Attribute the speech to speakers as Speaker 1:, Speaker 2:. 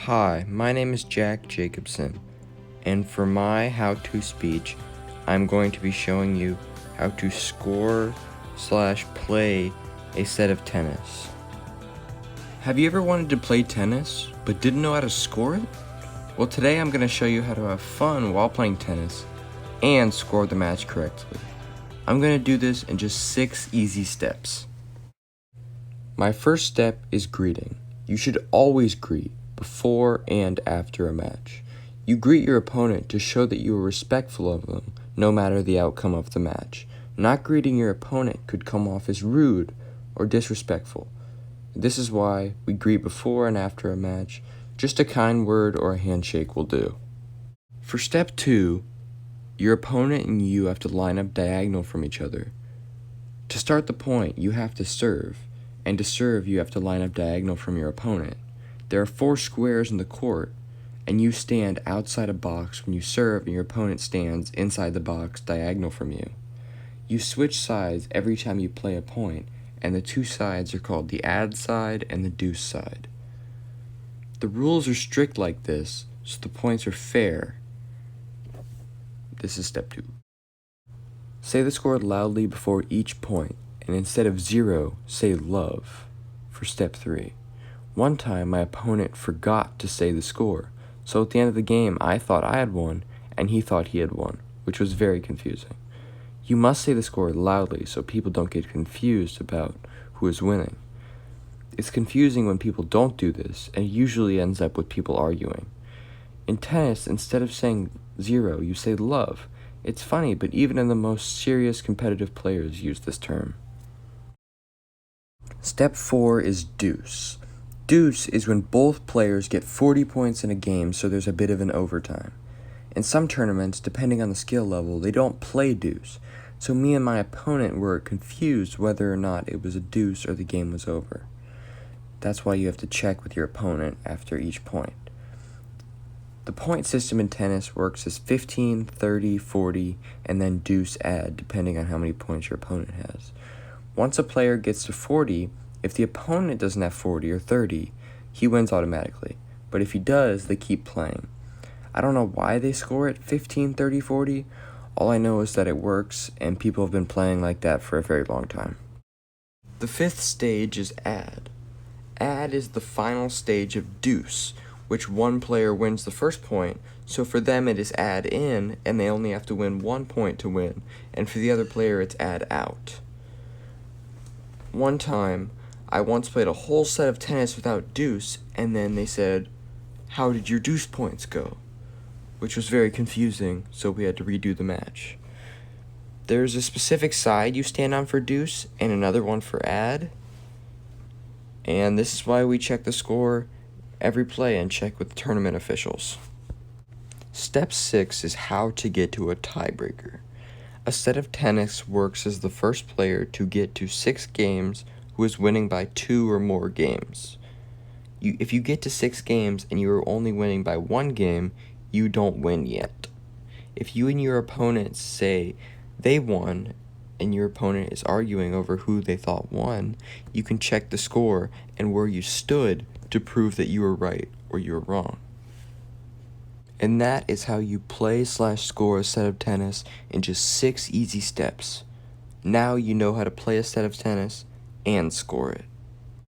Speaker 1: Hi, my name is Jack Jacobson, and for my how-to speech, I'm going to be showing you how to score/play a set of tennis. Have you ever wanted to play tennis, but didn't know how to score it? Well, today I'm going to show you how to have fun while playing tennis and score the match correctly. I'm going to do this in just 6 easy steps. My first step is greeting. You should always greet before and after a match. You greet your opponent to show that you are respectful of them, no matter the outcome of the match. Not greeting your opponent could come off as rude or disrespectful. This is why we greet before and after a match. Just a kind word or a handshake will do. For step 2, your opponent and you have to line up diagonal from each other. To start the point, you have to serve, and to serve you have to line up diagonal from your opponent. There are 4 squares in the court, and you stand outside a box when you serve and your opponent stands inside the box diagonal from you. You switch sides every time you play a point, and the 2 sides are called the ad side and the deuce side. The rules are strict like this, so the points are fair. This is step 2. Say the score loudly before each point, and instead of 0, say love for step 3. One time my opponent forgot to say the score, so at the end of the game I thought I had won, and he thought he had won, which was very confusing. You must say the score loudly so people don't get confused about who is winning. It's confusing when people don't do this, and it usually ends up with people arguing. In tennis, instead of saying 0, you say love. It's funny, but even in the most serious competitive players use this term. Step 4 is deuce. Deuce is when both players get 40 points in a game, so there's a bit of an overtime. In some tournaments, depending on the skill level, they don't play deuce, so me and my opponent were confused whether or not it was a deuce or the game was over. That's why you have to check with your opponent after each point. The point system in tennis works as 15, 30, 40, and then deuce add, depending on how many points your opponent has. Once a player gets to 40, if the opponent doesn't have 40 or 30, he wins automatically. But if he does, they keep playing. I don't know why they score at 15, 30, 40. All I know is that it works, and people have been playing like that for a very long time. The 5th stage is add. Add is the final stage of deuce, which one player wins the first point, so for them it is add in, and they only have to win 1 point to win, and for the other player it's add out. One time, I once played a whole set of tennis without deuce, and then they said, "How did your deuce points go?" Which was very confusing, so we had to redo the match. There's a specific side you stand on for deuce, and another one for add, and this is why we check the score every play and check with tournament officials. Step 6 is how to get to a tiebreaker. A set of tennis works as the first player to get to 6 games who is winning by 2 or more games. If you get to 6 games and you are only winning by 1 game, you don't win yet. If you and your opponent say they won and your opponent is arguing over who they thought won, you can check the score and where you stood to prove that you were right or you were wrong. And that is how you play/score a set of tennis in just 6 easy steps. Now you know how to play a set of tennis and score it.